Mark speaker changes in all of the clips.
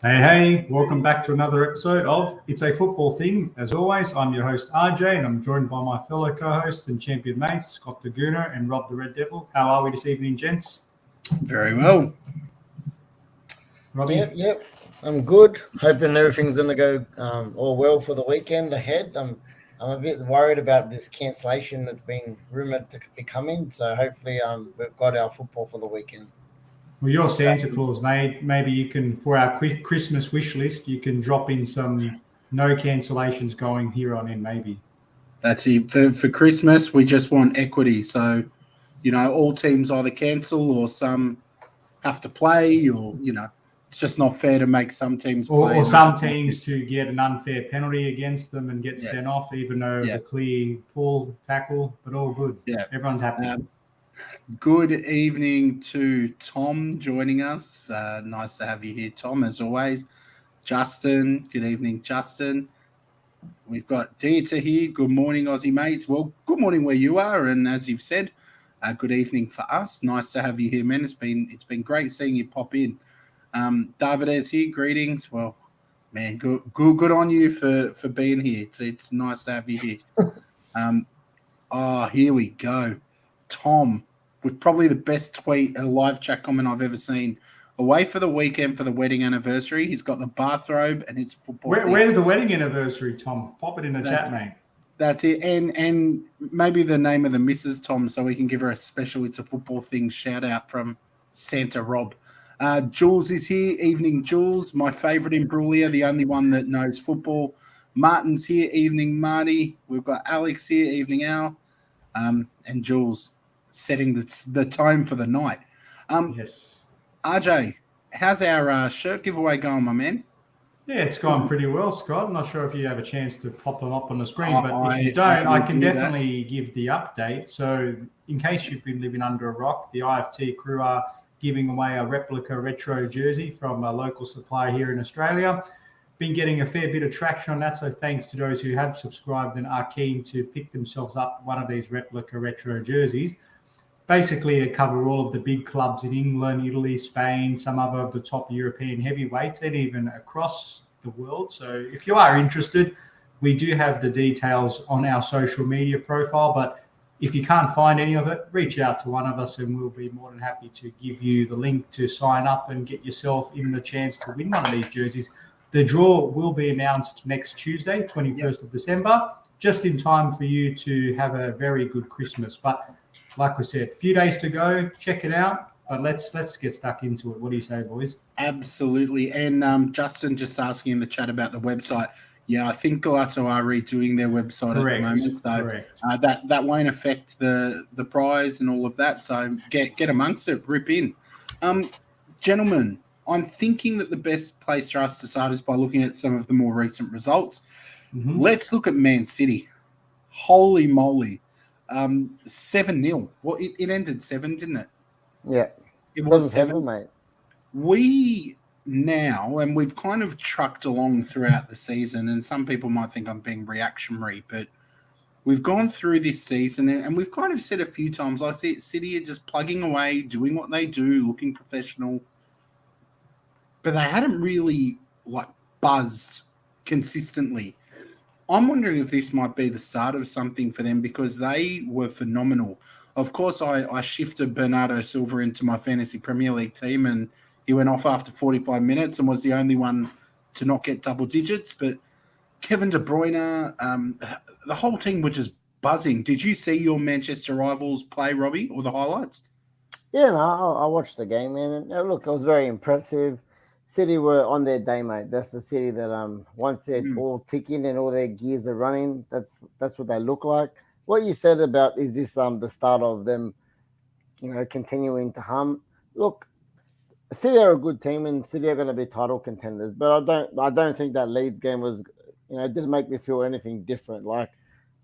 Speaker 1: Hey, welcome back to another episode of It's a Football Thing. As always, I'm your host RJ, and I'm joined by my fellow co-hosts and champion mates, Scott the Gooner and Rob the Red Devil. How are we this evening, gents?
Speaker 2: Very well.
Speaker 1: Robbie?
Speaker 3: Yep. I'm good. Hoping everything's going to go all well for the weekend ahead. I'm a bit worried about this cancellation that's been rumoured to be coming. So hopefully we've got our football for the weekend.
Speaker 1: Well, you're Santa Claus, mate. Maybe you can, for our Christmas wish list, you can drop in some no cancellations going here on in, maybe.
Speaker 2: That's it. For Christmas, we just want equity. So, all teams either cancel or some have to play or, it's just not fair to make some teams play.
Speaker 1: Or some teams to get an unfair penalty against them and get sent off, even though it was a clear pull tackle, but all good.
Speaker 2: Yeah.
Speaker 1: Everyone's happy.
Speaker 2: Good evening to Tom joining us. Nice to have you here, Tom, as always. Justin, good evening, Justin. We've got Dieter here. Good morning, Aussie mates. Well, good morning where you are, and as you've said, good evening for us. Nice to have you here, man. It's been great seeing you pop in. David's here. Greetings. Well, man, good on you for being here. It's nice to have you here. Here we go. Tom, with probably the best tweet, a live chat comment I've ever seen. Away for the weekend for the wedding anniversary. He's got the bathrobe and it's football.
Speaker 1: Where's the wedding anniversary, Tom? Pop it in the chat, mate.
Speaker 2: That's it. And maybe the name of the missus, Tom, so we can give her a special It's a Football Thing shout out from Santa Rob. Jules is here. Evening, Jules. My favourite imbroglier, the only one that knows football. Martin's here. Evening, Marty. We've got Alex here. Evening, Al. And Jules setting the tone for the night.
Speaker 1: Yes.
Speaker 2: RJ, how's our shirt giveaway going, my man?
Speaker 1: Yeah, it's gone pretty well, Scott. I'm not sure if you have a chance to pop them up on the screen, but if you don't, I can definitely give the update. So in case you've been living under a rock, the IFT crew are giving away a replica retro jersey from a local supplier here in Australia. Been getting a fair bit of traction on that, so thanks to those who have subscribed and are keen to pick themselves up one of these replica retro jerseys. Basically, to cover all of the big clubs in England, Italy, Spain, some other of the top European heavyweights, and even across the world. So if you are interested, we do have the details on our social media profile, but if you can't find any of it, reach out to one of us and we'll be more than happy to give you the link to sign up and get yourself in the chance to win one of these jerseys. The draw will be announced next Tuesday, 21st of December, just in time for you to have a very good Christmas. But like we said, a few days to go. Check it out. But let's get stuck into it. What do you say, boys?
Speaker 2: Absolutely. And Justin just asking in the chat about the website. Yeah, I think Galazzo are redoing their website at the moment. So that won't affect the prize and all of that. So get amongst it. Rip in. Gentlemen, I'm thinking that the best place for us to start is by looking at some of the more recent results. Mm-hmm. Let's look at Man City. Holy moly. 7-0. Well, it ended 7, didn't it?
Speaker 3: Yeah.
Speaker 2: It was
Speaker 3: 7, mate.
Speaker 2: We now, and we've kind of trucked along throughout the season, and some people might think I'm being reactionary, but we've gone through this season, and we've kind of said a few times, I see City are just plugging away, doing what they do, looking professional, but they hadn't really buzzed consistently. I'm wondering if this might be the start of something for them because they were phenomenal. Of course, I shifted Bernardo Silva into my fantasy Premier League team and he went off after 45 minutes and was the only one to not get double digits. But Kevin De Bruyne, the whole team were just buzzing. Did you see your Manchester rivals play, Robbie, or the highlights?
Speaker 3: Yeah, no, I watched the game, man. And look, it was very impressive. City were on their day, mate. That's the City that once they're all ticking and all their gears are running, that's what they look like. What you said about is this the start of them, continuing to hum. Look, City are a good team and City are going to be title contenders, but I don't think that Leeds game was, it didn't make me feel anything different. Like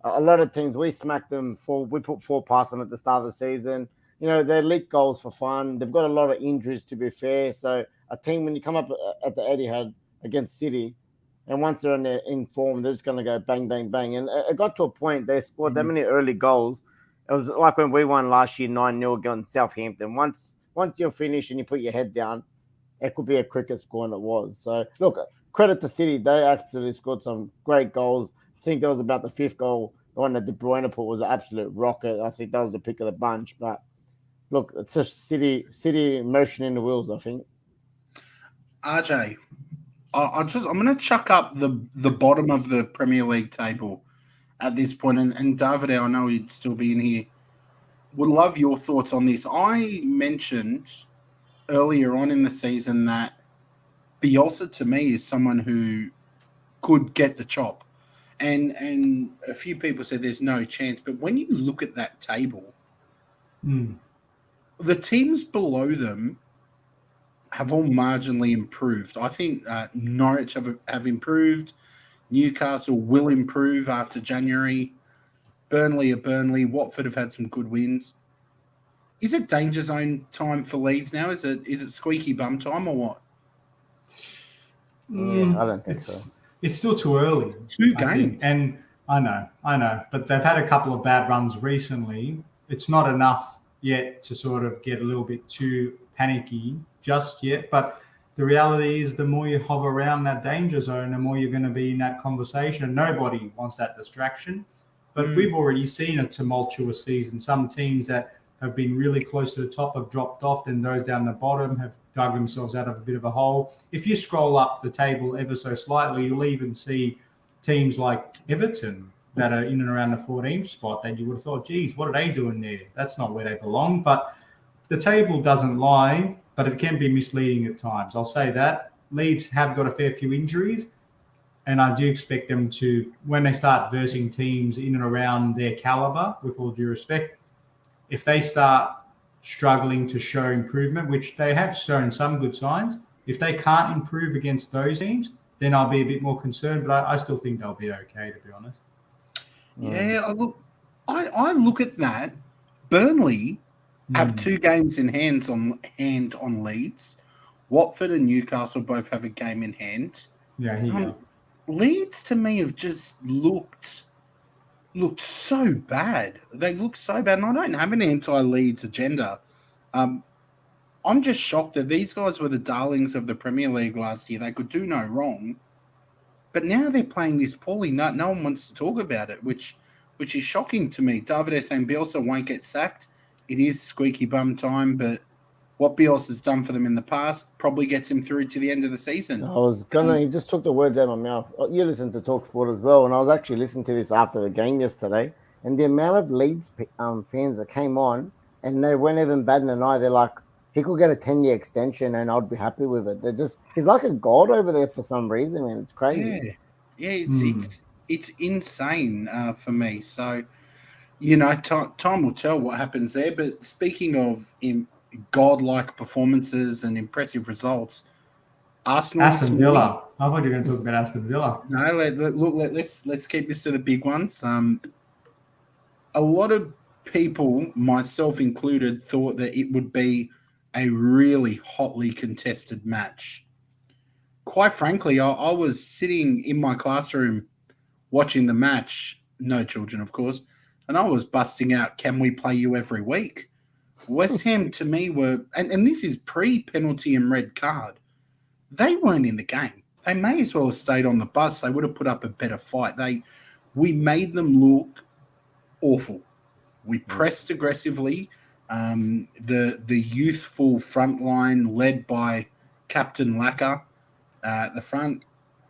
Speaker 3: a lot of teams, we smacked them we put 4 past them at the start of the season. They leak goals for fun. They've got a lot of injuries, to be fair. So a team, when you come up at the Etihad against City, and once they're in form, they're just going to go bang, bang, bang. And it got to a point, they scored that many early goals. It was like when we won last year 9-0 against Southampton. Once you're finished and you put your head down, it could be a cricket score, and it was. So, look, credit to City. They actually scored some great goals. I think that was about the fifth goal. The one that De Bruyne put was an absolute rocket. I think that was the pick of the bunch. But, look, it's just City motion in the wheels, I think.
Speaker 2: RJ, I'm going to chuck up the bottom of the Premier League table at this point. And David, I know he'd still be in here. Would love your thoughts on this. I mentioned earlier on in the season that Bielsa to me is someone who could get the chop. And a few people said there's no chance. But when you look at that table, the teams below them have all marginally improved. I think Norwich have improved. Newcastle will improve after January. Burnley are Burnley. Watford have had some good wins. Is it danger zone time for Leeds now? Is it squeaky bum time or what?
Speaker 3: Yeah, I don't think so.
Speaker 1: It's still too early.
Speaker 2: It's 2 games.
Speaker 1: And I know. But they've had a couple of bad runs recently. It's not enough yet to sort of get a little bit too panicky just yet. But the reality is the more you hover around that danger zone, the more you're going to be in that conversation. Nobody wants that distraction. But we've already seen a tumultuous season. Some teams that have been really close to the top have dropped off, and those down the bottom have dug themselves out of a bit of a hole. If you scroll up the table ever so slightly, you'll even see teams like Everton that are in and around the 14th spot that you would have thought, geez, what are they doing there? That's not where they belong. But the table doesn't lie, but it can be misleading at times. I'll say that. Leeds have got a fair few injuries, and I do expect them to, when they start versing teams in and around their caliber, with all due respect, if they start struggling to show improvement, which they have shown some good signs, if they can't improve against those teams, then I'll be a bit more concerned. But I still think they'll be okay, to be honest.
Speaker 2: Yeah, I look at that. Burnley have 2 games in hand on Leeds. Watford and Newcastle both have a game in hand.
Speaker 1: Yeah, here you go.
Speaker 2: Leeds to me have just looked so bad. They look so bad, and I don't have an anti-Leeds agenda. I'm just shocked that these guys were the darlings of the Premier League last year. They could do no wrong, but now they're playing this poorly. No one wants to talk about it, which is shocking to me. David is saying Bielsa won't get sacked. It is squeaky bum time, but what Bielsa's done for them in the past probably gets him through to the end of the season.
Speaker 3: You just took the words out of my mouth. You listen to TalkSport as well, and I was actually listening to this after the game yesterday, and the amount of Leeds fans that came on, and they weren't even batting an eye. They're like, he could get a 10-year extension, and I'd be happy with it. He's like a god over there for some reason, man. It's crazy.
Speaker 2: Yeah, it's insane for me. So, time will tell what happens there. But speaking of godlike performances and impressive results, Arsenal,
Speaker 1: Aston Villa. I thought you were going to talk about Aston Villa.
Speaker 2: No, let's keep this to the big ones. A lot of people, myself included, thought that it would be a really hotly contested match. Quite frankly, I was sitting in my classroom watching the match, no children, of course, and I was busting out, "Can we play you every week?" West Ham, to me, were, and this is pre-penalty and red card, they weren't in the game. They may as well have stayed on the bus. They would have put up a better fight. We made them look awful. We pressed aggressively. The youthful front line led by Captain Lacquer at the front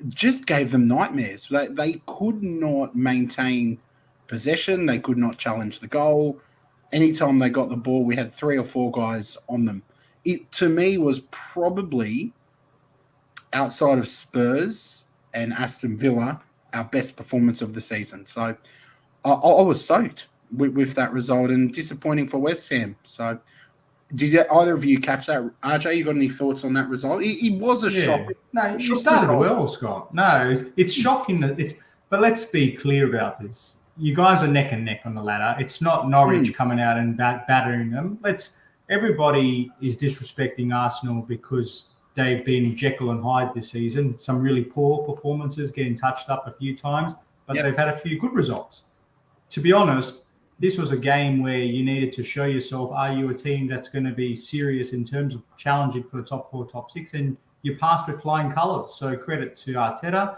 Speaker 2: just gave them nightmares. They could not maintain possession. They could not challenge the goal. Anytime they got the ball, we had 3 or 4 guys on them. It, to me, was probably, outside of Spurs and Aston Villa, our best performance of the season. So I was stoked with that result, and disappointing for West Ham. So did either of you catch that? RJ, you got any thoughts on that result? It was a shock.
Speaker 1: No, you started well, Scott. No, it's shocking that but let's be clear about this. You guys are neck and neck on the ladder. It's not Norwich coming out and battering them. Everybody is disrespecting Arsenal because they've been Jekyll and Hyde this season. Some really poor performances, getting touched up a few times, but they've had a few good results. To be honest, this was a game where you needed to show yourself, are you a team that's going to be serious in terms of challenging for the top 4, top 6? And you passed with flying colours. So credit to Arteta.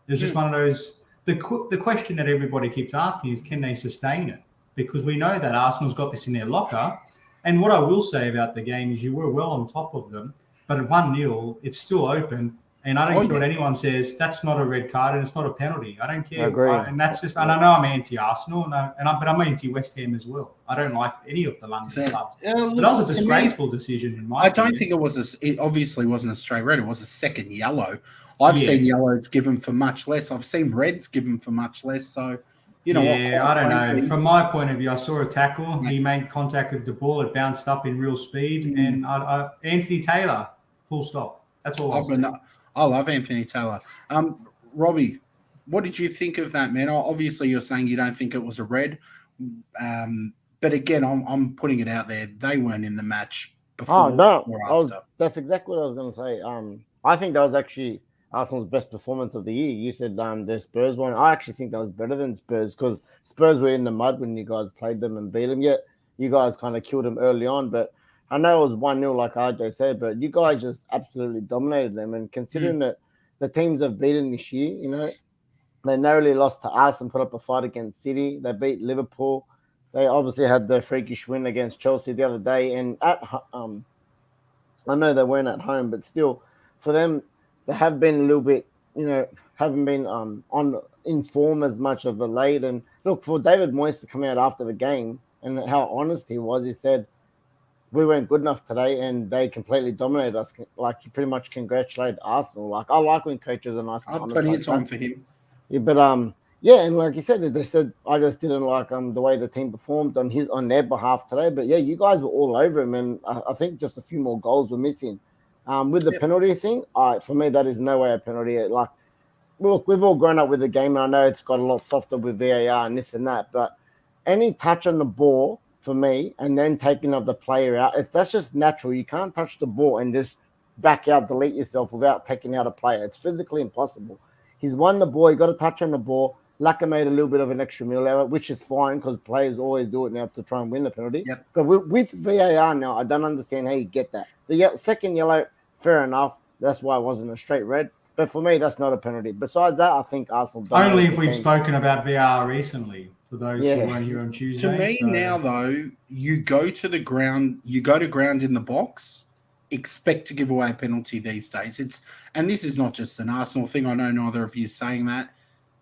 Speaker 1: It's just one of those. The question that everybody keeps asking is, can they sustain it? Because we know that Arsenal's got this in their locker. And what I will say about the game is you were well on top of them, but at 1-0, it's still open. And I don't care what anyone says. That's not a red card and it's not a penalty. I don't care.
Speaker 3: I agree.
Speaker 1: And that's just. And I know I'm anti-Arsenal, but I'm anti-West Ham as well. I don't like any of the London clubs. But that was a disgraceful decision in my opinion.
Speaker 2: Don't think it was. It obviously wasn't a straight red. It was a second yellow. I've seen yellows given for much less. I've seen reds given for much less. So, you know.
Speaker 1: Yeah, I don't know. From my point of view, I saw a tackle. He made contact with the ball. It bounced up in real speed, and Anthony Taylor, full stop. That's all.
Speaker 2: I love Anthony Taylor. Robbie, what did you think of that, man? Obviously, you're saying you don't think it was a red, but again, I'm putting it out there. They weren't in the match before. Or after.
Speaker 3: That's exactly what I was going to say. I think that was actually Arsenal's best performance of the year. You said the Spurs one. I actually think that was better than Spurs because Spurs were in the mud when you guys played them and beat them. Yet you guys kind of killed them early on, but I know it was 1-0 like RJ said, but you guys just absolutely dominated them. And considering that the teams have beaten this year, you know, they narrowly lost to us and put up a fight against City. They beat Liverpool. They obviously had the freakish win against Chelsea the other day. And I know they weren't at home, but still, for them, they have been a little bit, you know, haven't been in form as much of a late. And look, for David Moyes to come out after the game and how honest he was, he said, we weren't good enough today and they completely dominated us. Like, he pretty much congratulated Arsenal. Like, I like when coaches are nice.
Speaker 2: I've plenty of time for him.
Speaker 3: Yeah, but and like you said, they said I just didn't like the way the team performed on their behalf today. But yeah, you guys were all over him, and I think just a few more goals were missing. With the penalty thing, for me that is no way a penalty. Like, look, we've all grown up with the game, and I know it's got a lot softer with VAR and this and that. But any touch on the ball for me, and then taking of the player out, if that's just natural, you can't touch the ball and just back out, delete yourself without taking out a player. It's physically impossible. He's won the ball. He got a touch on the ball. Laka made a little bit of an extra meal out of it, which is fine because players always do it now to try and win the penalty.
Speaker 2: Yep.
Speaker 3: But with VAR now, I don't understand how you get that. The second yellow, fair enough. That's why it wasn't a straight red. But for me, that's not a penalty. Besides that, I think Arsenal.
Speaker 1: Only if we've spoken about VAR recently. For those who weren't here on Tuesday.
Speaker 2: To me now, though, you go to the ground. You go to ground in the box. Expect to give away a penalty these days. And this is not just an Arsenal thing. I know neither of you saying that,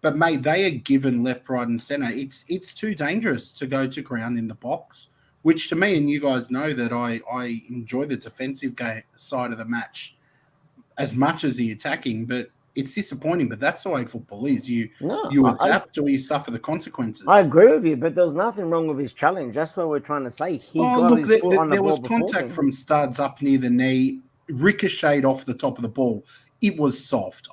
Speaker 2: but mate, they are given left, right, and centre. It's too dangerous to go to ground in the box. Which to me, and you guys know that I enjoy the defensive side of the match as much as the attacking, but it's disappointing. But that's the way football is. You adapt or you suffer the consequences.
Speaker 3: I agree with you, but there was nothing wrong with his challenge. That's what we're trying to say. He got his foot on the ball.
Speaker 2: There was contact from studs up near the knee, ricocheted off the top of the ball. It was soft.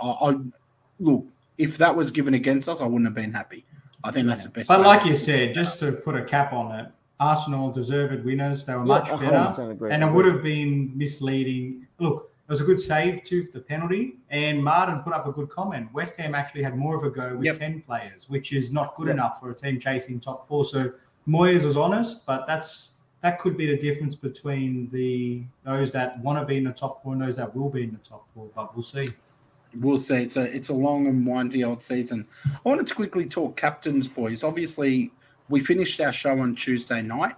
Speaker 2: Look, if that was given against us, I wouldn't have been happy. I think that's the best.
Speaker 1: But like you said, just to put a cap on it, Arsenal deserved winners. They were much better, and it would have been misleading. Look, it was a good save too for the penalty, and Martin put up a good comment. West Ham actually had more of a go with 10 players, which is not good enough for a team chasing top 4. So Moyes was honest, but that could be the difference between those that want to be in the top 4 and those that will be in the top 4. But we'll see.
Speaker 2: We'll see. It's a long and windy old season. I wanted to quickly talk captains, boys. Obviously, we finished our show on Tuesday night,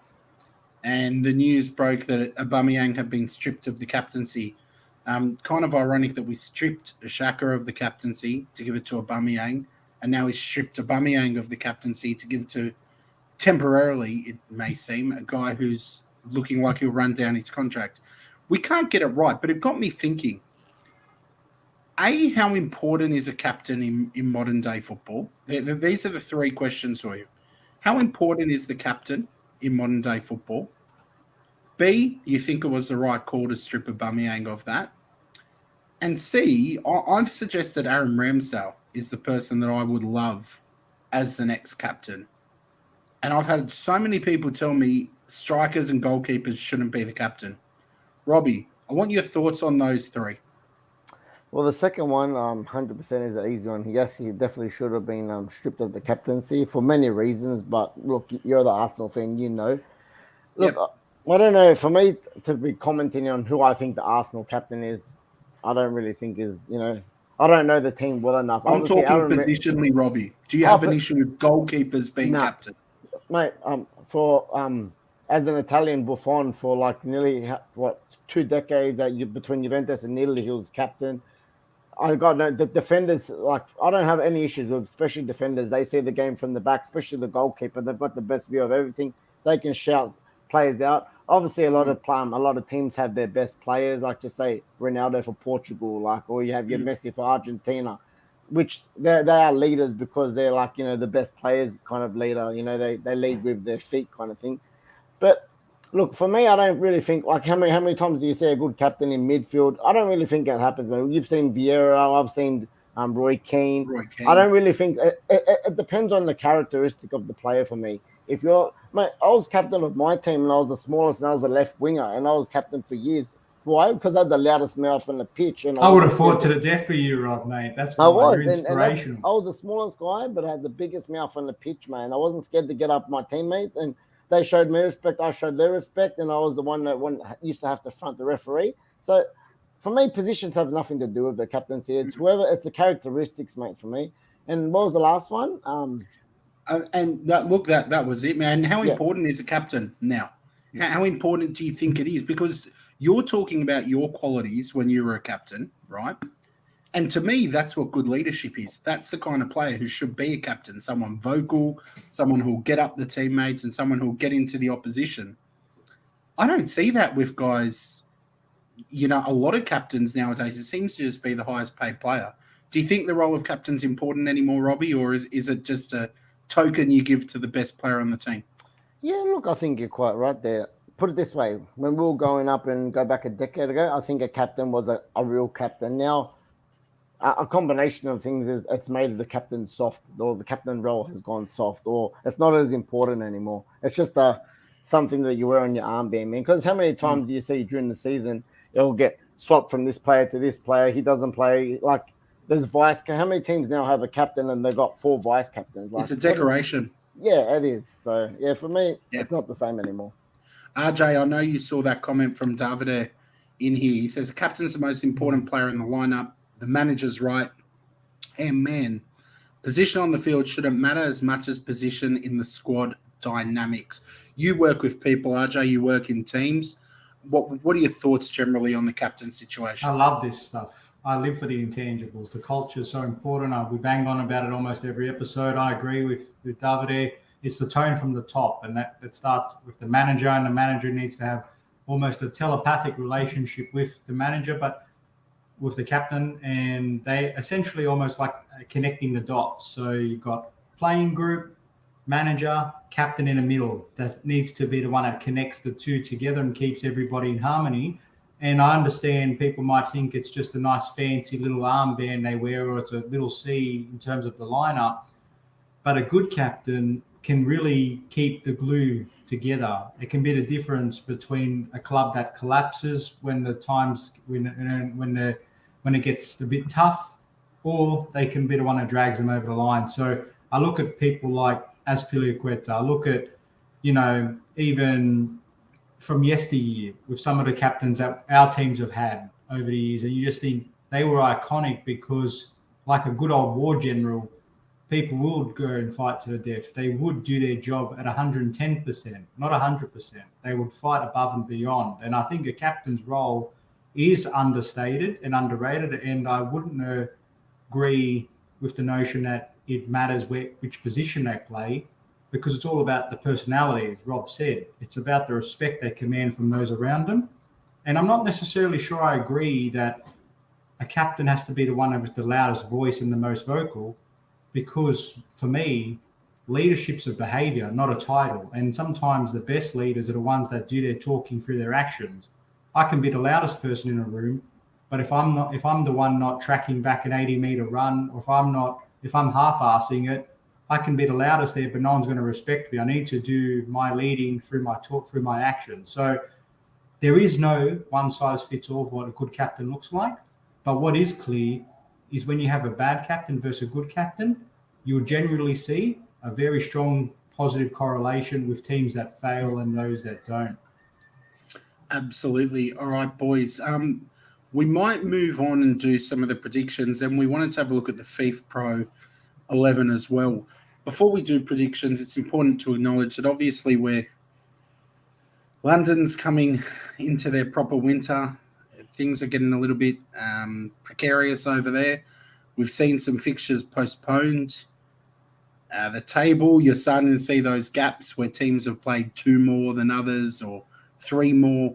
Speaker 2: and the news broke that Aubameyang had been stripped of the captaincy. Kind of ironic that we stripped Xhaka of the captaincy to give it to Aubameyang, and now he's stripped Aubameyang of the captaincy to give it to, temporarily, it may seem, a guy who's looking like he'll run down his contract. We can't get it right, but it got me thinking. A, how important is a captain in modern day football? These are the 3 questions for you. How important is the captain in modern day football? B, you think it was the right call to strip Aubameyang of that? And C, I've suggested Aaron Ramsdale is the person that I would love as the next captain. And I've had so many people tell me strikers and goalkeepers shouldn't be the captain. Robbie, I want your thoughts on those 3.
Speaker 3: Well, the second one, 100% is an easy one. Yes, he definitely should have been stripped of the captaincy for many reasons. But look, you're the Arsenal fan, you know. Look,
Speaker 2: Yep.
Speaker 3: I don't know. For me to be commenting on who I think the Arsenal captain is, I don't really think is, I don't know the team well enough.
Speaker 2: I'm
Speaker 3: Obviously,
Speaker 2: talking
Speaker 3: Aaron,
Speaker 2: positionally, Robbie. Do you
Speaker 3: oh,
Speaker 2: have an issue with goalkeepers being
Speaker 3: nah,
Speaker 2: captain?
Speaker 3: mate. For as an Italian Buffon for like nearly 2 decades between Juventus and Italy, he was captain. I got no, the defenders, like, I don't have any issues with, especially defenders. They see the game from the back, especially the goalkeeper. They've got the best view of everything. They can shout players out. Obviously, a lot of teams have their best players, like just say Ronaldo for Portugal, like, or you have your Messi for Argentina, which they are leaders because they're like, the best players kind of leader. They lead with their feet kind of thing. But look, for me, I don't really think, like, how many times do you see a good captain in midfield? I don't really think that happens, man. You've seen Vieira, I've seen Roy Keane. I don't really think it depends on the characteristic of the player for me. If you're, mate, I was captain of my team and I was the smallest and I was a left winger and I was captain for years. Why? Because I had the loudest mouth on the pitch. And
Speaker 1: I would have fought to the death for you, Rob, mate. That's why you're inspirational.
Speaker 3: I was the smallest guy, but I had the biggest mouth on the pitch, man. I wasn't scared to get up my teammates, and they showed me respect. I showed their respect, and I was the one that used to have to front the referee. So, for me, positions have nothing to do with the captaincy. It's it's the characteristics, mate, for me. And what was the last one?
Speaker 2: That was it, man. How important is a captain now? How important do you think it is? Because you're talking about your qualities when you were a captain, right? And to me, that's what good leadership is. That's the kind of player who should be a captain, someone vocal, someone who'll get up the teammates and someone who'll get into the opposition. I don't see that with guys, a lot of captains nowadays. It seems to just be the highest paid player. Do you think the role of captain's important anymore, Robbie, or is it just a token you give to the best player on the team?
Speaker 3: Yeah, look, I think you're quite right there. Put it this way, when we were growing up and go back a decade ago, I think a captain was a real captain. Now, a combination of things is it's made the captain soft, or the captain role has gone soft, or it's not as important anymore. It's just something that you wear on your armband, man. Because how many times do you see during the season it'll get swapped from this player to this player? He doesn't play. Like, there's vice. How many teams now have a captain and they've got 4 vice captains? Like,
Speaker 2: it's a decoration.
Speaker 3: Yeah, it is. So, yeah, for me, it's not the same anymore.
Speaker 2: RJ, I know you saw that comment from Davide in here. He says, captain's the most important player in the lineup. The manager's right. And, man, position on the field shouldn't matter as much as position in the squad dynamics. You work with people, RJ, you work in teams. What are your thoughts generally on the captain situation?
Speaker 1: I love this stuff. I live for the intangibles. The culture is so important. We bang on about it almost every episode. I agree with Davide. It's the tone from the top, and that it starts with the manager, and the manager needs to have almost a telepathic relationship with the manager, but with the captain, and they essentially almost like connecting the dots. So you've got playing group, manager, captain in the middle. That needs to be the one that connects the two together and keeps everybody in harmony. And I understand people might think it's just a nice fancy little armband they wear, or it's a little C in terms of the lineup. But a good captain can really keep the glue together. It can be the difference between a club that collapses when the times when it gets a bit tough, or they can be the one that drags them over the line. So I look at people like Azpilicueta. I look at, even from yesteryear with some of the captains that our teams have had over the years, and you just think they were iconic because, like a good old war general, people would go and fight to the death. They would do their job at 110%, not 100%. They would fight above and beyond. And I think a captain's role is understated and underrated, and I wouldn't agree with the notion that it matters which position they play, because it's all about the personality, as Rob said. It's about the respect they command from those around them. And I'm not necessarily sure I agree that a captain has to be the one with the loudest voice and the most vocal, because for me, leadership's a behavior, not a title. And sometimes the best leaders are the ones that do their talking through their actions. I can be the loudest person in a room, but if I'm the one not tracking back an 80-meter run, or if I'm half-assing it, I can be the loudest there, but no one's going to respect me. I need to do my leading through my talk, through my actions. So there is no one-size-fits-all for what a good captain looks like. But what is clear is when you have a bad captain versus a good captain, you'll generally see a very strong positive correlation with teams that fail and those that don't.
Speaker 2: Absolutely. All right, boys. We might move on and do some of the predictions, and we wanted to have a look at the FIFA Pro 11 as well. Before we do predictions, it's important to acknowledge that obviously London's coming into their proper winter. Things are getting a little bit precarious over there. We've seen some fixtures postponed. The table, you're starting to see those gaps where teams have played 2 more than others or 3 more.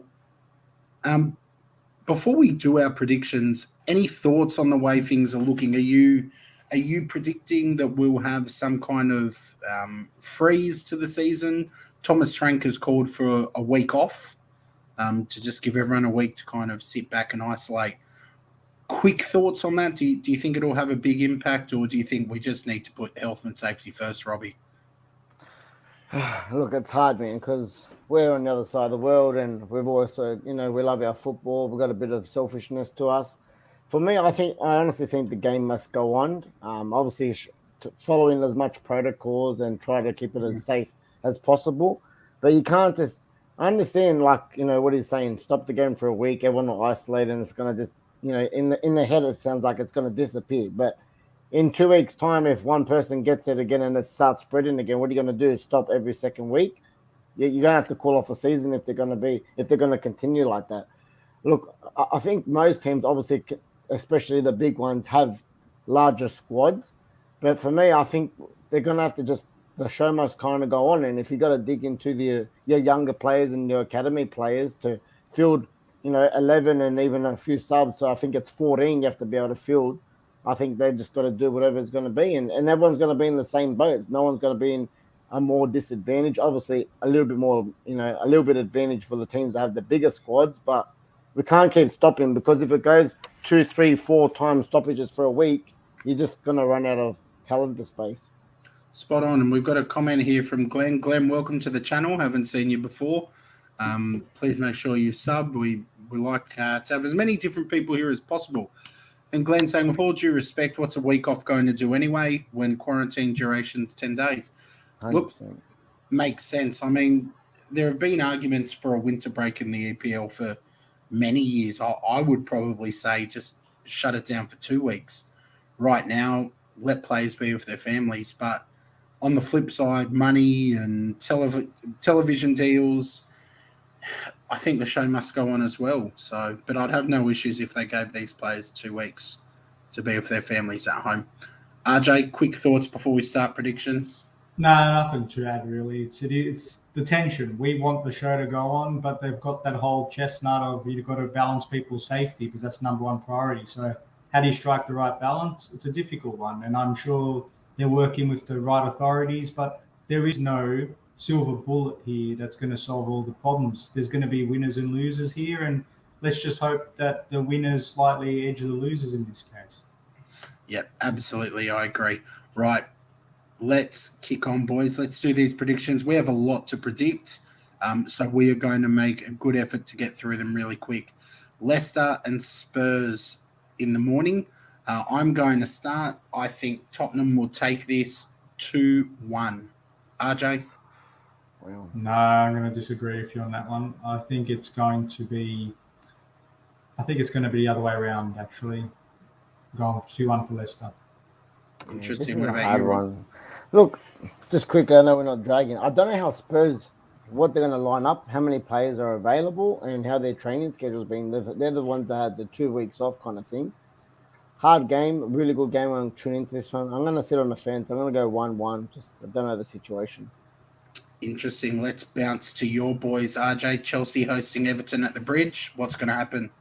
Speaker 2: Before we do our predictions, any thoughts on the way things are looking? Are you predicting that we'll have some kind of freeze to the season? Thomas Frank has called for a week off to just give everyone a week to kind of sit back and isolate. Quick thoughts on that? Do you think it'll have a big impact, or do you think we just need to put health and safety first, Robbie?
Speaker 3: Look, it's hard, man, because we're on the other side of the world, and we've also, we love our football. We've got a bit of selfishness to us. For me, I honestly think the game must go on. Obviously, following as much protocols and try to keep it as safe as possible. But you can't just. I understand, what he's saying. Stop the game for a week. Everyone will isolate, and it's going to just, in the head, it sounds like it's going to disappear. But in 2 weeks' time, if one person gets it again and it starts spreading again, what are you going to do? Stop every second week? You're going to have to call off a season if they're going to continue like that. Look, I think most teams, obviously, especially the big ones, have larger squads. But for me, I think they're going to have to the show must kind of go on. And if you got to dig into your younger players and your academy players to field, 11 and even a few subs, so I think it's 14 you have to be able to field. I think they just got to do whatever it's going to be. And everyone's going to be in the same boat. No one's going to be in a more disadvantage. Obviously, a little bit more, a little bit advantage for the teams that have the bigger squads. But we can't keep stopping, because if it goes 2, 3, 4 times stoppages for a week, you're just going to run out of calendar space.
Speaker 2: Spot on. And we've got a comment here from Glenn. Glenn, welcome to the channel. Haven't seen you before. Please make sure you sub. We like to have as many different people here as possible. And Glenn saying, with all due respect, what's a week off going to do anyway when quarantine duration's 10 days?
Speaker 3: 100%.
Speaker 2: Look, makes sense. I mean, there have been arguments for a winter break in the EPL for many years. I would probably say just shut it down for 2 weeks. Right now, let players be with their families. But on the flip side, money and television deals, I think the show must go on as well. So, but I'd have no issues if they gave these players 2 weeks to be with their families at home. RJ, quick thoughts before we start predictions?
Speaker 1: No, nothing to add really. It's the tension. We want the show to go on, but they've got that whole chestnut of you've got to balance people's safety, because that's number one priority. So how do you strike the right balance? It's a difficult one, and I'm sure they're working with the right authorities, but there is no silver bullet here that's going to solve all the problems. There's going to be winners and losers here, and let's just hope that the winners slightly edge the losers in this case.
Speaker 2: Yep, absolutely. I agree. Right. Let's kick on, boys. Let's do these predictions. We have a lot to predict, so we are going to make a good effort to get through them really quick. Leicester and Spurs in the morning. I'm going to start. I think Tottenham will take this 2-1. RJ?
Speaker 3: Well,
Speaker 1: No, I'm going to disagree with you on that one. I think it's going to be the other way around, actually. Going 2-1 for Leicester.
Speaker 2: Interesting.
Speaker 3: This
Speaker 2: What
Speaker 3: is a
Speaker 2: about
Speaker 3: hard
Speaker 2: you?
Speaker 3: one. Look, just quickly, I know we're not dragging. I don't know how Spurs, what they're going to line up, how many players are available, and how their training schedule's been. They're the ones that had the 2 weeks off kind of thing. Hard game, really good game. I'm tuning into this one. I'm going to sit on the fence. I'm going to go 1-1. Just I don't know the situation.
Speaker 2: Interesting. Let's bounce to your boys, RJ. Chelsea hosting Everton at the Bridge. What's going to happen?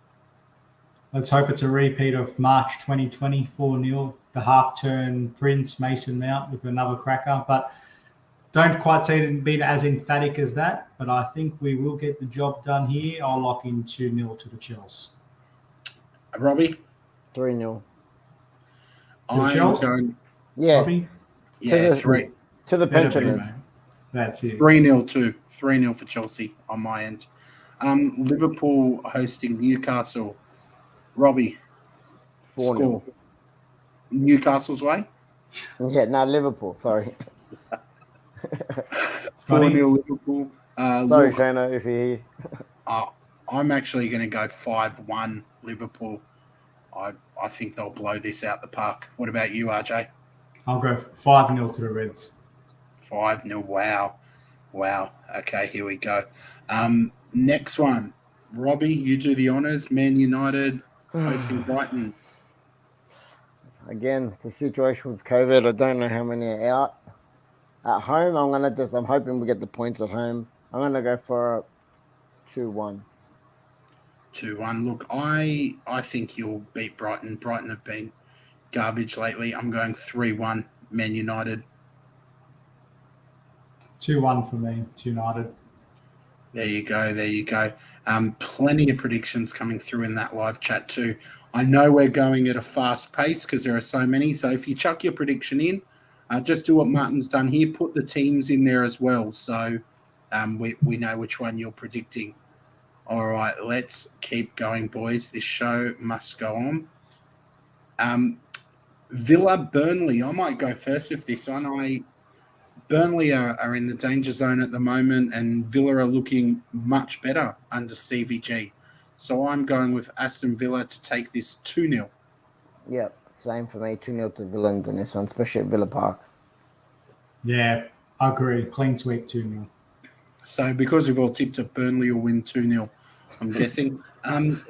Speaker 1: Let's hope it's a repeat of March 2020, 4-0. The half-turn Prince, Mason Mount with another cracker. But don't quite see it being as emphatic as that. But I think we will get the job done here. I'll lock in 2-0 to the Chelsea.
Speaker 2: Robbie?
Speaker 3: 3-0.
Speaker 2: I'm
Speaker 1: Chelsea?
Speaker 2: going...
Speaker 3: Yeah.
Speaker 1: Robbie?
Speaker 2: Yeah, 3.
Speaker 3: To the
Speaker 1: Better be,
Speaker 3: pensioners.
Speaker 1: mate. That's it.
Speaker 2: 3-0 too. 3-0 for Chelsea on my end. Liverpool hosting Newcastle. Robbie?
Speaker 3: 4-0.
Speaker 2: Score. Newcastle's way?
Speaker 3: Yeah, no, Liverpool. Sorry.
Speaker 2: 4-0 Liverpool.
Speaker 3: Sorry,
Speaker 2: Look,
Speaker 3: Shana, if you're here.
Speaker 2: I'm actually going to go 5-1 Liverpool. I think they'll blow this out the park. What about you, RJ?
Speaker 1: I'll go 5-0 to the Reds.
Speaker 2: 5-0. Wow. Okay, here we go. Next one. Robbie, you do the honours. Man United hosting Brighton.
Speaker 3: Again, the situation with COVID, I don't know how many are out. At home, I'm hoping we get the points at home. I'm gonna go for 2-1.
Speaker 2: 2-1. Look, I think you'll beat Brighton. Brighton have been garbage lately. I'm going 3-1 Man United.
Speaker 1: 2-1 for me, to United.
Speaker 2: There you go. Plenty of predictions coming through in that live chat too. I know we're going at a fast pace because there are so many. So if you chuck your prediction in, just do what Martin's done here. Put the teams in there as well. So we know which one you're predicting. All right, let's keep going, boys. This show must go on. Villa Burnley. I might go first with this one. Burnley are in the danger zone at the moment, and Villa are looking much better under Stevie G. So I'm going with Aston Villa to take this 2-0.
Speaker 3: Yep, same for me. 2-0 to Villa in this one, especially at Villa Park.
Speaker 1: Yeah, I agree. Clean sweep 2-0.
Speaker 2: So because we've all tipped it, Burnley will win 2-0, I'm guessing.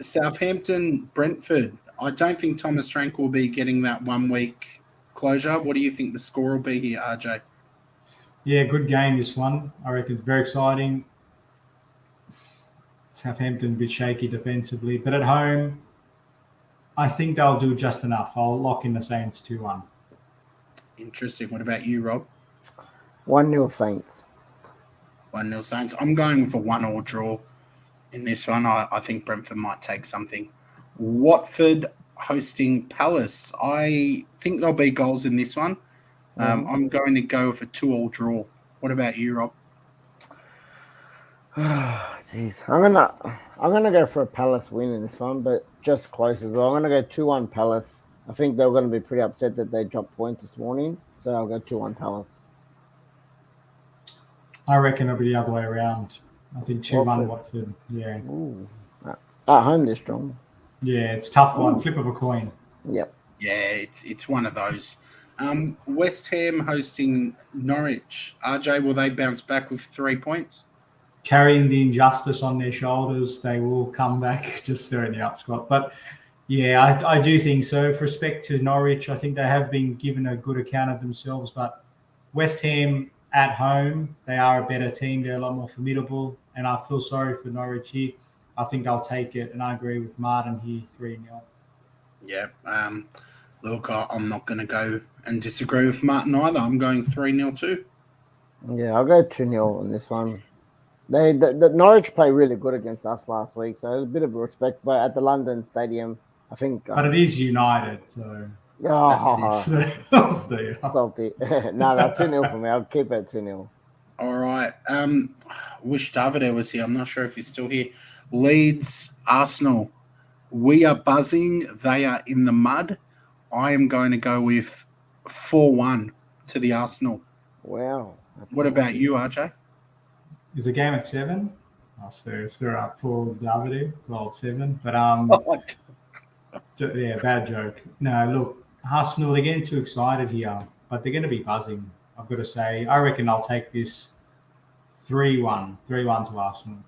Speaker 2: Southampton, Brentford. I don't think Thomas Frank will be getting that 1 week closure. What do you think the score will be here, RJ?
Speaker 1: Yeah, good game, this one. I reckon it's very exciting. Southampton a bit shaky defensively, but at home, I think they'll do just enough. I'll lock in the Saints 2-1.
Speaker 2: Interesting. What about you, Rob?
Speaker 3: 1-0 Saints.
Speaker 2: 1-0 Saints. I'm going with a 1-1 draw in this one. I think Brentford might take something. Watford hosting Palace. I think there'll be goals in this one. I'm going to go with a 2-2 draw. What about you, Rob?
Speaker 3: Jeez, I'm gonna go for a Palace win in this one, but just close as well. I'm gonna go 2-1 Palace. I think they're going to be pretty upset that they dropped points this morning, so I'll go 2-1 Palace.
Speaker 1: I reckon it'll be the other way around. I think 2-1 Watford. Yeah.
Speaker 3: Ooh. At home, they're strong.
Speaker 1: Yeah, it's a tough one. Flip of a coin.
Speaker 3: Yep.
Speaker 2: Yeah, it's one of those. West Ham hosting Norwich. RJ, will they bounce back with 3 points?
Speaker 1: Carrying the injustice on their shoulders, they will come back. Just throwing the up, Scott. But yeah, I do think so. With respect to Norwich, I think they have been given a good account of themselves. But West Ham at home, they are a better team. They're a lot more formidable. And I feel sorry for Norwich here. I think they'll take it. And I agree with Martin here, 3-0.
Speaker 2: Yeah. Look, I'm not going to go and disagree with Martin either. I'm going 3-0 too.
Speaker 3: Yeah, I'll go 2-0 on this one. The Norwich played really good against us last week, so a bit of respect. But at the London Stadium, I think.
Speaker 1: But it is United, so.
Speaker 3: Salty. No, 2-0 for me. I'll keep it at 2-0.
Speaker 2: All right. Wish Davide was here. I'm not sure if he's still here. Leeds, Arsenal. We are buzzing. They are in the mud. I am going to go with 4-1 to the Arsenal.
Speaker 3: Wow.
Speaker 2: What about you, RJ?
Speaker 1: Is the game at 7? They're up for Davide. Well, at 7. But yeah, bad joke. No, look, Arsenal, they're getting too excited here, but they're going to be buzzing, I've got to say. I reckon I'll take this 3-1 to Arsenal.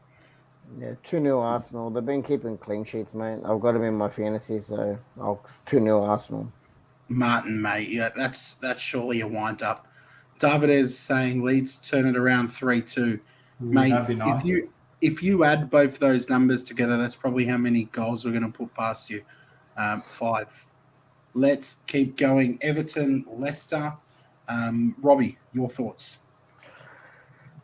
Speaker 1: Yeah,
Speaker 3: 2-0 Arsenal. They've been keeping clean sheets, mate. I've got them in my fantasy, so I'll 2-0 Arsenal.
Speaker 2: Martin, mate. Yeah, that's surely a wind-up. David is saying Leeds turn it around 3-2. Mate,
Speaker 1: that'd be nice.
Speaker 2: If you add both those numbers together, that's probably how many goals we're going to put past you. 5. Let's keep going. Everton, Lester. Robbie, your thoughts?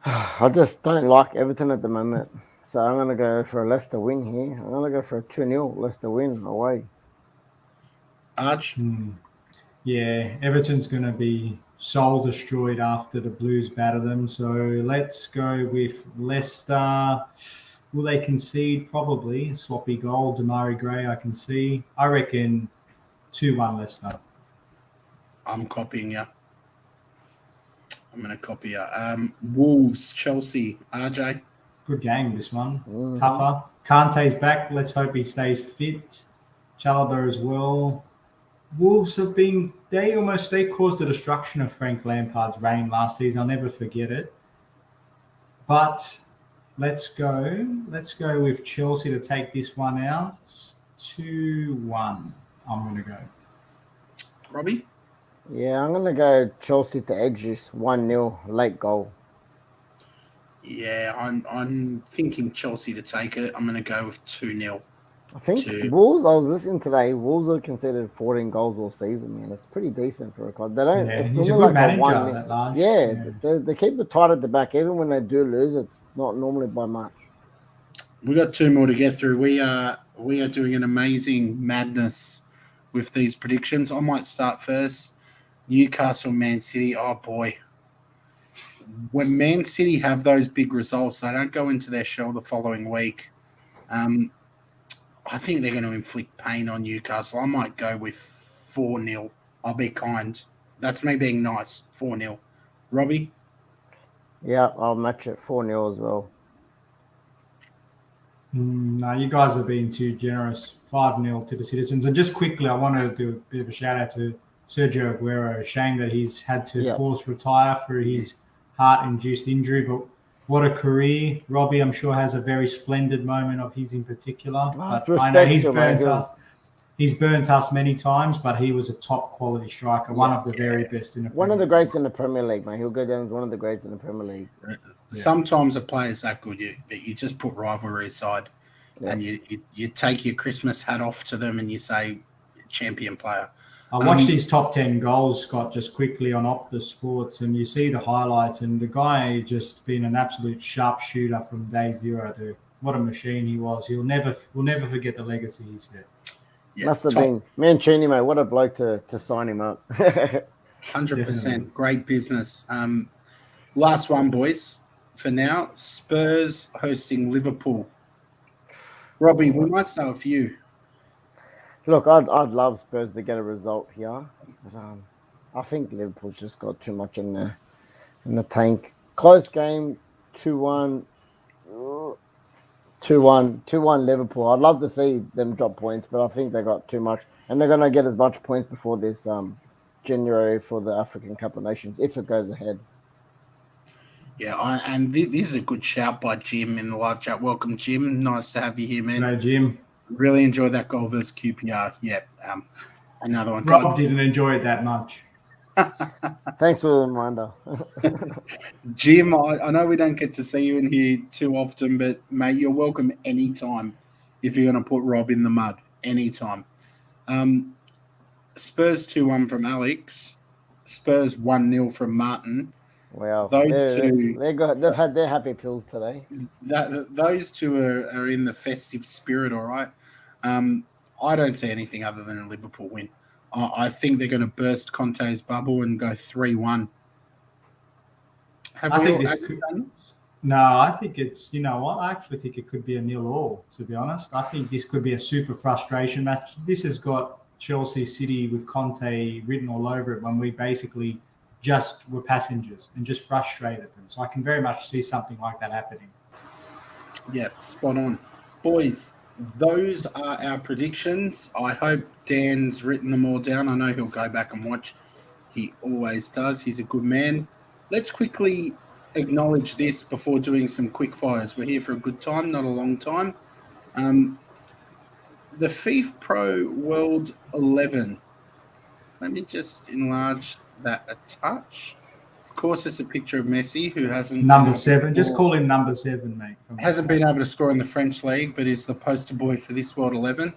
Speaker 3: I just don't like Everton at the moment. So I'm going to go for a Leicester win here. I'm going to go for a 2-0 Leicester win away.
Speaker 2: Arch?
Speaker 1: Yeah, Everton's going to be soul destroyed after the Blues batter them. So let's go with Leicester. Will they concede? Probably. Sloppy goal. Damari Gray, I can see. I reckon 2-1 Leicester.
Speaker 2: I'm copying you. I'm going to copy you. Wolves, Chelsea, RJ.
Speaker 1: Good game, this one.
Speaker 3: Mhm.
Speaker 1: Tougher. Kante's back. Let's hope he stays fit. Chalobah as well. Wolves have been, they caused the destruction of Frank Lampard's reign last season. I'll never forget it. But let's go with Chelsea to take this one out. It's 2-1. I'm going to go.
Speaker 2: Robbie?
Speaker 3: Yeah, I'm going to go Chelsea to edge this 1-0 late goal.
Speaker 2: Yeah, I'm thinking Chelsea to take it. I'm going to go with 2-0.
Speaker 3: I think Wolves, I was listening today, Wolves are considered 14 goals all season, man. It's pretty decent for a club. They don't.
Speaker 1: Yeah,
Speaker 3: it's
Speaker 1: he's a
Speaker 3: normally
Speaker 1: good
Speaker 3: like
Speaker 1: manager.
Speaker 3: a
Speaker 1: That large.
Speaker 3: Yeah. They keep it tight at the back. Even when they do lose, it's not normally by much.
Speaker 2: We got 2 more to get through. We are doing an amazing madness with these predictions. I might start first. Newcastle, Man City. Oh boy, when Man City have those big results, they don't go into their shell the following week. I think they're going to inflict pain on Newcastle. I might go with 4-0. I'll be kind. That's me being nice. 4-0. Robbie?
Speaker 3: Yeah, I'll match it 4-0 as well.
Speaker 1: No, you guys are being too generous. 5-0 to the Citizens. And just quickly, I want to do a bit of a shout out to Sergio Aguero. Shame that he's had to force retire for his heart-induced injury, but what a career. Robbie, I'm sure, has a very splendid moment of his in particular. But I know he's burnt us. He's burnt us many times, but he was a top-quality striker, one of the very best in the Premier League.
Speaker 3: One of the greats in the Premier League, man. He'll go down as one of the greats in the Premier League.
Speaker 2: Sometimes a player's that good that you just put rivalry aside and you take your Christmas hat off to them and you say, champion player.
Speaker 1: I watched his top 10 goals, Scott, just quickly on Optus Sports, and you see the highlights, and the guy just been an absolute sharpshooter from day zero. What a machine he was. We'll never forget the legacy he's had.
Speaker 2: Yeah,
Speaker 3: must have been Mancini, mate. What a bloke to sign him up.
Speaker 2: 100%. Great business. Last one, boys. For now, Spurs hosting Liverpool. Robbie, we might start with you.
Speaker 3: Look, I'd love Spurs to get a result here, but I think Liverpool's just got too much in the tank. Close game, 2-1. 2-1 Liverpool. I'd love to see them drop points, but I think they got too much, and they're going to get as much points before this January for the African Cup of Nations if it goes ahead.
Speaker 2: Yeah, and this is a good shout by Jim in the live chat. Welcome, Jim. Nice to have you here, man.
Speaker 1: Hello, Jim.
Speaker 2: Really enjoyed that goal versus QPR. Yeah, another one.
Speaker 1: Rob didn't enjoy it that much.
Speaker 3: Thanks for the reminder.
Speaker 2: Jim, I know we don't get to see you in here too often, but mate, you're welcome anytime if you're going to put Rob in the mud. Anytime. Spurs 2-1 from Alex. Spurs 1-0 from Martin.
Speaker 3: Wow,
Speaker 2: they've
Speaker 3: had their happy pills today.
Speaker 2: Those two are in the festive spirit, all right. I don't see anything other than a Liverpool win. I think they're going to burst Conte's bubble and go 3-1.
Speaker 1: I think it's, you know what, I actually think it could be a 0-0, to be honest. I think this could be a super frustration match. This has got Chelsea City with Conte written all over it when we basically just were passengers and just frustrated them. So I can very much see something like that happening.
Speaker 2: Yeah, spot on. Boys, those are our predictions. I hope Dan's written them all down. I know he'll go back and watch. He always does. He's a good man. Let's quickly acknowledge this before doing some quick fires. We're here for a good time, not a long time. The FIFA Pro World 11. Let me just enlarge that a touch. Of course, it's a picture of Messi, who hasn't...
Speaker 1: Number 7. Just call him number 7, mate.
Speaker 2: Hasn't been able to score in the French league, but is the poster boy for this World 11.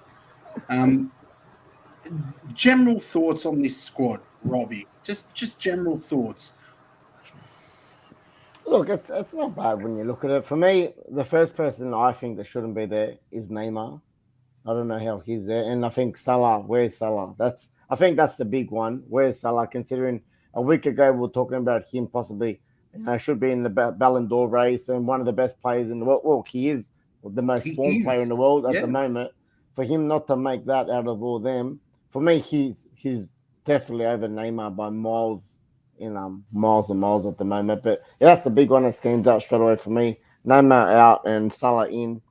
Speaker 2: General thoughts on this squad, Robbie? Just general thoughts.
Speaker 3: Look, it's not bad when you look at it. For me, the first person I think that shouldn't be there is Neymar. I don't know how he's there. And I think Salah, where's Salah? I think that's the big one. Where's Salah? Considering a week ago we were talking about him possibly, should be in the Ballon d'Or race and one of the best players in the world. Well, he is the most formed player in the world at the moment. For him not to make that out of all them, for me, he's definitely over Neymar by miles, miles and miles at the moment. But that's the big one that stands out straight away for me. Neymar out and Salah in.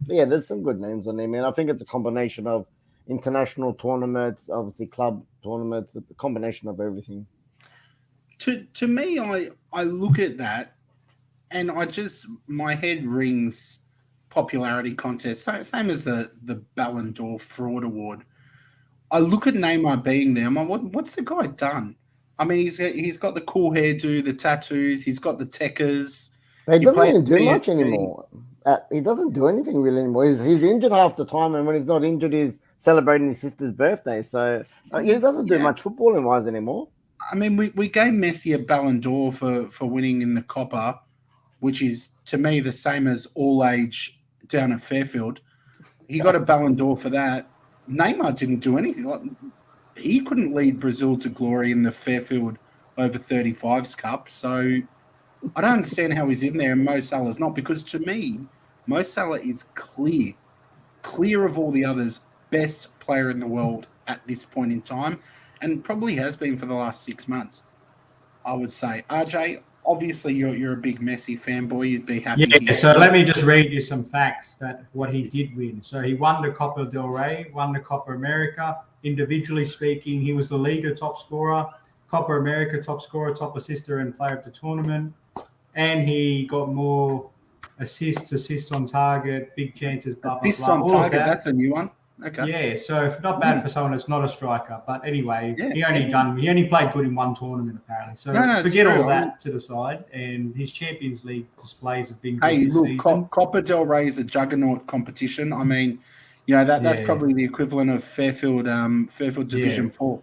Speaker 3: But yeah, there's some good names on there, man. I think it's a combination of international tournaments, obviously club tournaments, a combination of everything.
Speaker 2: To me, I look at that and my head rings popularity contest. Same as the Ballon d'Or fraud award. I look at Neymar being there. I'm like, what's the guy done? I mean, he's got the cool hairdo, the tattoos, he's got the techers.
Speaker 3: But he doesn't even do much anymore. He doesn't do anything really anymore. He's injured half the time, and when he's not injured, he's celebrating his sister's birthday. So he doesn't do much footballing wise anymore.
Speaker 2: I mean, we gave Messi a Ballon d'Or for winning in the Copper, which is to me the same as all age down at Fairfield. He got a Ballon d'Or for that. Neymar didn't do anything. He couldn't lead Brazil to glory in the Fairfield over 35s Cup. So I don't understand how he's in there and Mo Salah's not, because to me, Mo Salah is clear of all the others, best player in the world at this point in time, and probably has been for the last 6 months, I would say. RJ, obviously you're a big Messi fanboy. You'd be happy.
Speaker 1: Yeah, so let me just read you some facts that what he did win. So he won the Copa del Rey, won the Copa America. Individually speaking, he was the Liga top scorer, Copa America top scorer, top assister, and player of the tournament. And he got more assists on target, big chances, blah,
Speaker 2: assists
Speaker 1: blah, blah.
Speaker 2: on target, that's a new one. Okay.
Speaker 1: Yeah, so it's not bad for someone that's not a striker. But anyway, he only played good in one tournament apparently. So forget all that to the side. And his Champions League displays have been good this season.
Speaker 2: Copa del Rey is a juggernaut competition. I mean, that's probably the equivalent of Fairfield Division 4.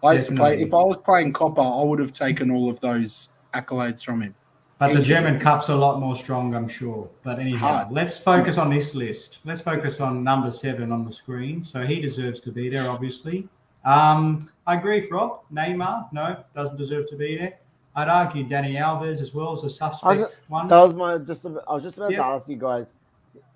Speaker 2: I used to play. If I was playing Copa, I would have taken all of those accolades from him.
Speaker 1: But the German Cup's a lot more strong, I'm sure. But anyhow, let's focus on this list. Let's focus on number 7 on the screen. So he deserves to be there, obviously. I agree with Rob. Neymar, no, doesn't deserve to be there. I'd argue Dani Alves as well as a suspect one.
Speaker 3: I was just about to ask you guys.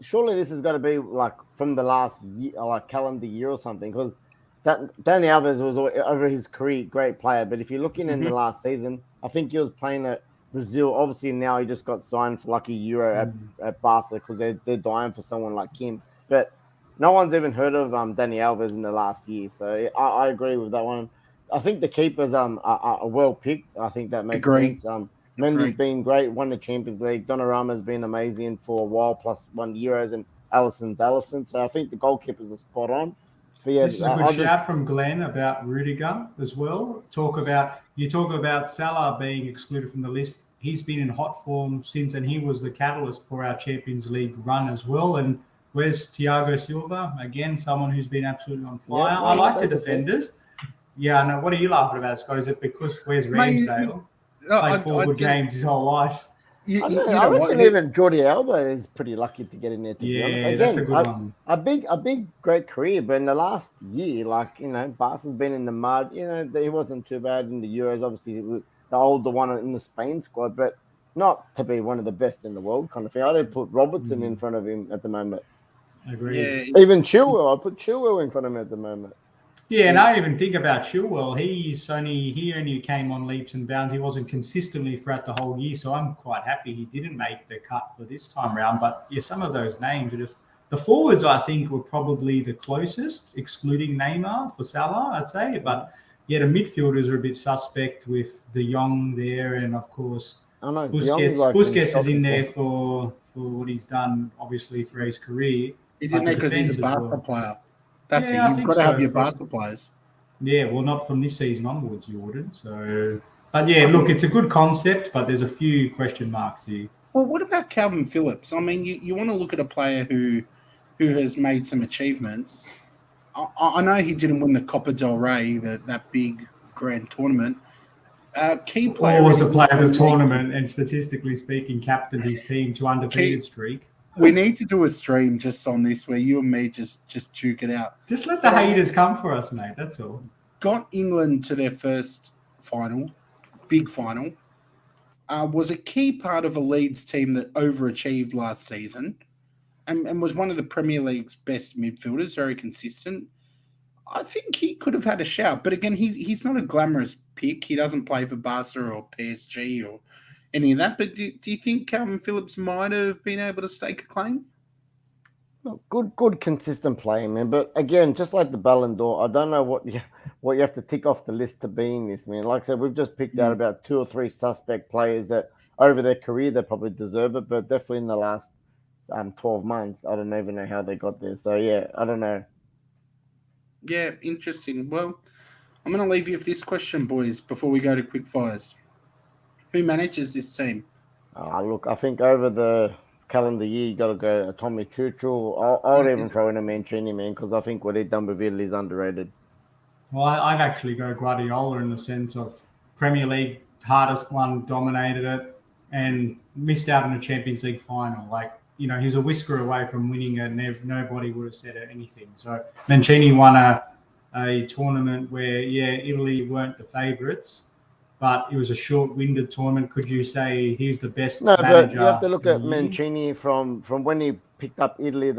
Speaker 3: Surely this has got to be like from the last year, like calendar year or something, because Dani Alves was over his career great player. But if you're looking in the last season, I think he was playing at Brazil. Obviously now he just got signed for like a Euro at Barca because they're dying for someone like him. But no one's even heard of Dani Alves in the last year. So I agree with that one. I think the keepers are well picked. I think that makes sense. Mendy's been great, won the Champions League. Donnarumma's been amazing for a while, plus won Euros, and Alisson's Alisson. So I think the goalkeepers are spot on. But yeah,
Speaker 1: this is a good shout from Glenn about Rudiger as well. You talk about Salah being excluded from the list. He's been in hot form since, and he was the catalyst for our Champions League run as well. And where's Thiago Silva? Again, someone who's been absolutely on fire. Yeah, I like the defenders. Yeah, I know. What are you laughing about, Scott? Is it because where's Ramsdale? Played 4 good games his whole life.
Speaker 3: I reckon even Jordi Alba is pretty lucky to get in there, to be honest. Again,
Speaker 1: that's a good one.
Speaker 3: A big, great career, but in the last year, Barca's been in the mud. He wasn't too bad in the Euros. Obviously, the older one in the Spain squad, but not to be one of the best in the world kind of thing. I'd put Robertson in front of him at the moment.
Speaker 1: I agree.
Speaker 3: Yeah. Even Chilwell, I'd put Chilwell in front of him at the moment.
Speaker 1: Yeah, and I even think about Chilwell. He only came on leaps and bounds. He wasn't consistently throughout the whole year, so I'm quite happy he didn't make the cut for this time around. But yeah, some of those names are just the forwards. I think were probably the closest, excluding Neymar for Salah, I'd say. But yeah, the midfielders are a bit suspect with De Jong there, and of course Busquets is in there for what he's done, obviously for his career.
Speaker 2: He's in there because he's a Barca player. That's it. You've got to have your Barca players.
Speaker 1: Yeah, well, not from this season onwards, you wouldn't. So, but yeah, look, it's a good concept, but there's a few question marks here.
Speaker 2: Well, what about Calvin Phillips? I mean, you want to look at a player who has made some achievements. I know he didn't win the Copa del Rey, that big grand tournament. Key player.
Speaker 1: Or was the player of the tournament, and statistically speaking, captained his team to undefeated streak.
Speaker 2: We need to do a stream just on this where you and me just duke it out.
Speaker 1: Just let the haters come for us, mate. That's all.
Speaker 2: Got England to their first final, big final. Was a key part of a Leeds team that overachieved last season and was one of the Premier League's best midfielders, very consistent. I think he could have had a shout, but again, he's not a glamorous pick. He doesn't play for Barca or PSG or any of that. But do you think Calvin Phillips might have been able to stake a claim?
Speaker 3: Good, consistent play, man. But again, just like the Ballon d'Or, I don't know what you have to tick off the list to be in this, man. Like I said, we've just picked out about 2 or 3 suspect players that over their career they probably deserve it, but definitely in the last 12 months, I don't even know how they got there. So yeah, I don't know.
Speaker 2: Yeah, interesting. Well, I'm going to leave you with this question, boys, before we go to quickfires. Who manages this team?
Speaker 3: Look, I think over the calendar year, you got to go Tommy Tuchel. I would even throw in a Mancini, man, because I think what he done with Italy is underrated.
Speaker 1: Well, I'd actually go Guardiola in the sense of Premier League, hardest one, dominated it, and missed out in a Champions League final. Like, he's a whisker away from winning it, and nobody would have said anything. So Mancini won a tournament where, Italy weren't the favourites, but it was a short-winded tournament. Could you say he's the best manager?
Speaker 3: No, but you have to look at Mancini from when he picked up Italy.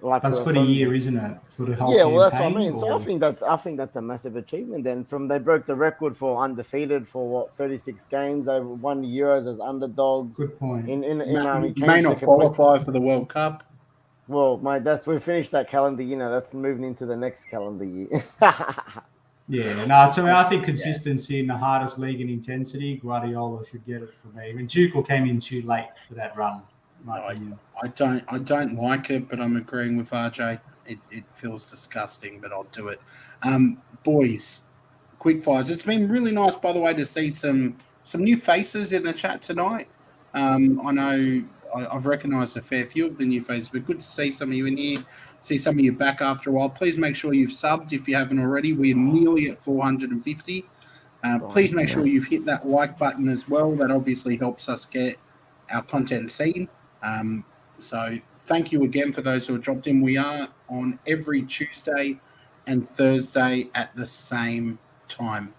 Speaker 1: That's for the year, isn't it? For the whole
Speaker 3: campaign, that's what I mean.
Speaker 1: Or?
Speaker 3: So I think that's a massive achievement. Then they broke the record for undefeated for 36 games. They won the Euros as underdogs.
Speaker 1: Good point.
Speaker 2: May not qualify for the World Cup.
Speaker 3: Well, mate, we finished that calendar year. That's moving into the next calendar year.
Speaker 1: Yeah, no. So I think consistency in the hardest league and intensity, Guardiola should get it for me. I mean, Tuchel came in too late for that run.
Speaker 2: I don't like it, but I'm agreeing with RJ. It feels disgusting, but I'll do it. Boys, quick fires. It's been really nice, by the way, to see some new faces in the chat tonight. I know I've recognised a fair few of the new faces, but good to see some of you in here, see some of you back after a while. Please make sure you've subbed if you haven't already. We're nearly at 450. Please make sure you've hit that like button as well. That obviously helps us get our content seen. So thank you again for those who have dropped in. We are on every Tuesday and Thursday at the same time.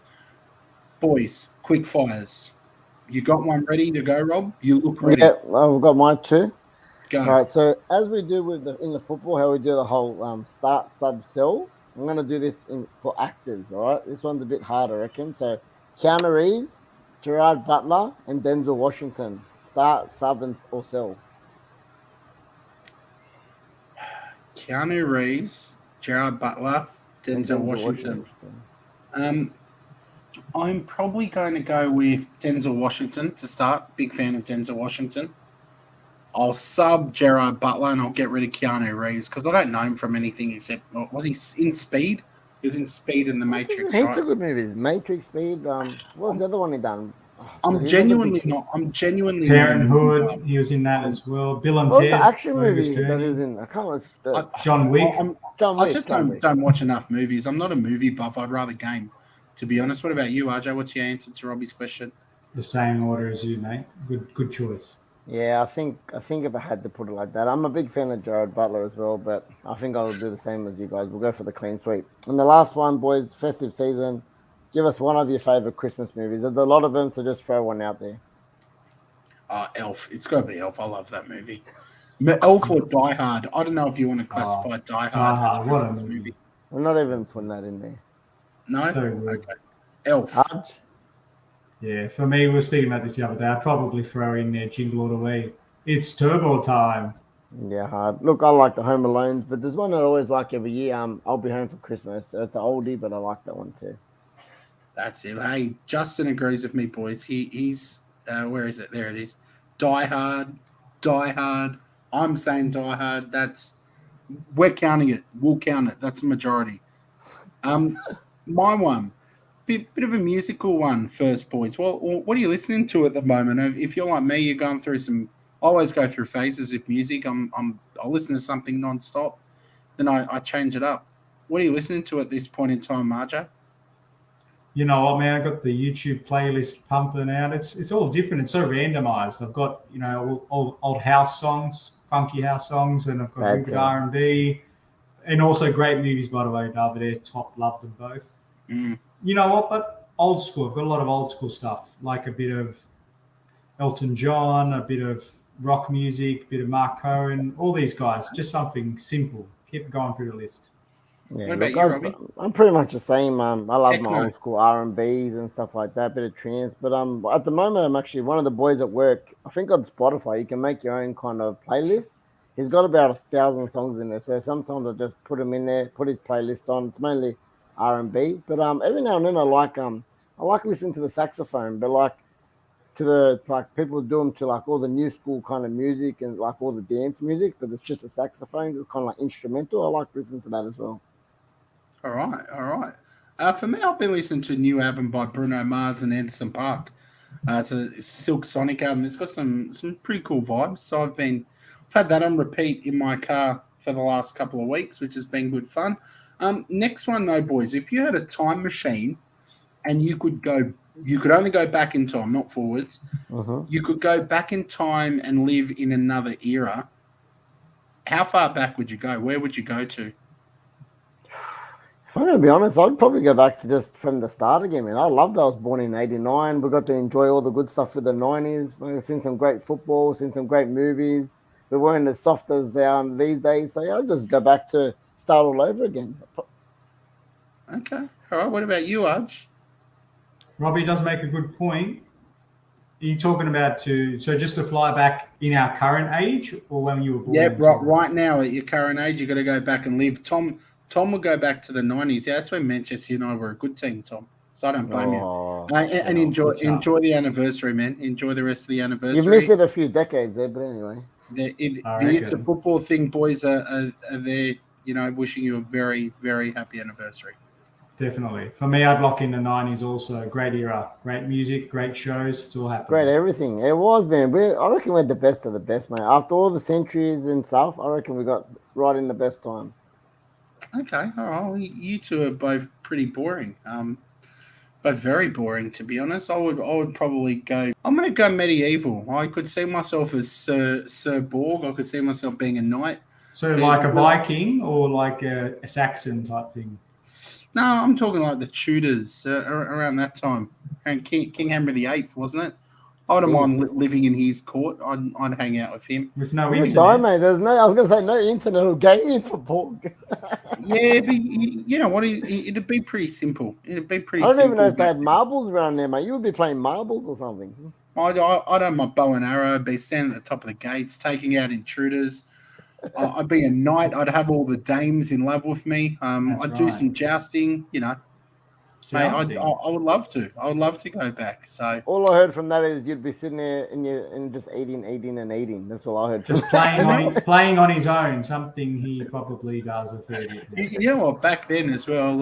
Speaker 2: Boys, quick fires. You got one ready to go, Rob? You look ready.
Speaker 3: Yeah, I've got mine too.
Speaker 2: Go.
Speaker 3: All right, so as we do in the football, how we do the whole start, sub, sell, I'm going to do this for actors, all right? This one's a bit hard, I reckon. So Keanu Reeves, Gerard Butler, and Denzel Washington. Start, sub, or sell.
Speaker 2: Keanu Reeves, Gerard Butler, Denzel Washington. I'm probably going to go with Denzel Washington to start. Big fan of Denzel Washington. I'll sub Gerard Butler and I'll get rid of Keanu Reeves because I don't know him from anything except, was he in Speed? He was in Speed in The Matrix,
Speaker 3: He's a good movie. Matrix, Speed. What was the other one he done?
Speaker 2: I'm genuinely
Speaker 1: Parenthood. He was in that as well. Bill and Ted.
Speaker 3: What was the action movie that he was in? I can't remember.
Speaker 1: John Wick.
Speaker 2: I just don't watch enough movies. I'm not a movie buff. I'd rather game, to be honest. What about you, RJ? What's your answer to Robbie's question?
Speaker 1: The same order as you, mate. Good choice.
Speaker 3: Yeah, I think if I had to put it like that, I'm a big fan of Gerard Butler as well, but I think I'll do the same as you guys. We'll go for the clean sweep. And the last one, boys, festive season. Give us one of your favorite Christmas movies. There's a lot of them, so just throw one out there.
Speaker 2: Elf. It's got to be Elf. I love that movie. Elf or Die Hard. I don't know if you want to classify Die Hard as a movie.
Speaker 3: We're not even putting that in there.
Speaker 2: No? Okay. Elf.
Speaker 3: Hard?
Speaker 1: Yeah, for me, we were speaking about this the other day. I'd probably throw in there Jingle All the Way. It's turbo time.
Speaker 3: Yeah, hard. Look, I like the Home Alones, but there's one that I always like every year. I'll Be Home for Christmas. So it's an oldie, but I like that one too.
Speaker 2: That's it. Hey, Justin agrees with me, boys. He's where is it? There it is. Die Hard. I'm saying Die Hard. We're counting it. We'll count it. That's the majority. My one. Bit of a musical one first, boys. Well, what are you listening to at the moment? If you're like me, you're going through I always go through phases of music. I'll listen to something nonstop, then I change it up. What are you listening to at this point in time, Marjo?
Speaker 1: You know what, man? I got the YouTube playlist pumping out. It's all different. It's so randomized. I've got old house songs, funky house songs, and I've got good R&B, and also great movies, by the way. They're top. Love them both. You know what? But old school. I've got a lot of old school stuff, like a bit of Elton John, a bit of rock music, a bit of Mark Cohen, all these guys. Just something simple. Keep going through the list.
Speaker 3: Yeah,
Speaker 2: What
Speaker 3: look,
Speaker 2: about you, Robbie?
Speaker 3: I'm pretty much the same. I love
Speaker 2: Techno.
Speaker 3: my old school R&Bs and stuff like that, bit of trance. But at the moment, I'm actually one of the boys at work. I think on Spotify, you can make your own kind of playlist. He's got about 1,000 songs in there, so sometimes I just put him in there, put his playlist on. It's mainly R&B, but every now and then I like listening to the saxophone, but like to the like people do them to like all the new school kind of music and like all the dance music, but it's just a saxophone, kind of like instrumental. I like listening to that as well.
Speaker 2: All right, all right. For me, I've been listening to a new album by Bruno Mars and Anderson .Paak. It's a Silk Sonic album. It's got some pretty cool vibes. So I've had that on repeat in my car for the last couple of weeks, which has been good fun. Next one though, boys. If you had a time machine and you could only go back in time, not forwards. You could go back in time and live in another era. How far back would you go? Where would you go to?
Speaker 3: If I'm going to be honest, I'd probably go back to just from the start again, man. I loved that I was born in 89. We got to enjoy all the good stuff with the 90s. We've seen some great football, seen some great movies. We weren't as soft as these days. So I'll just go back to start all over again.
Speaker 2: Okay. All right. What about you, Arj?
Speaker 1: Robbie does make a good point. Are you talking about just to fly back in our current age or when you were born?
Speaker 2: Yeah, right now at your current age, you got to go back and live. Tom will go back to the 90s. Yeah, that's when Manchester United were a good team, Tom. So I don't blame you. And enjoy the anniversary, man. Enjoy the rest of the anniversary.
Speaker 3: You've missed it a few decades there, but anyway.
Speaker 2: It's a football thing. Boys are there, wishing you a very, very happy anniversary.
Speaker 1: Definitely. For me, I'd lock in the 90s also. Great era. Great music, great shows. It's all happening.
Speaker 3: Great everything. It was, man. I reckon we're the best of the best, man. After all the centuries and stuff, I reckon we got right in the best time.
Speaker 2: Okay. All right. Well, you two are both pretty boring. But very boring, to be honest. I would probably go. I'm going to go medieval. I could see myself as Sir Borg. I could see myself being a knight.
Speaker 1: So like a Viking or like a Saxon type thing?
Speaker 2: No, I'm talking like the Tudors around that time. And King Henry VIII, wasn't it? I wouldn't mind living in his court. I'd hang out with him.
Speaker 1: With no internet.
Speaker 3: Die, mate. I was going to say no internet or gaming for Borg.
Speaker 2: Yeah, but you know what? It'd be pretty simple. It'd be pretty simple.
Speaker 3: I don't even know if they had marbles around there, mate. You would be playing marbles or something.
Speaker 2: I'd have my bow and arrow. I'd be standing at the top of the gates, taking out intruders. I'd be a knight. I'd have all the dames in love with me. I'd do some jousting, Mate, I would love to. I would love to go back. So
Speaker 3: all I heard from that is you'd be sitting there and just eating. That's all I heard.
Speaker 1: Just playing on his own, something he probably does a fair bit.
Speaker 2: You know what? Back then as well,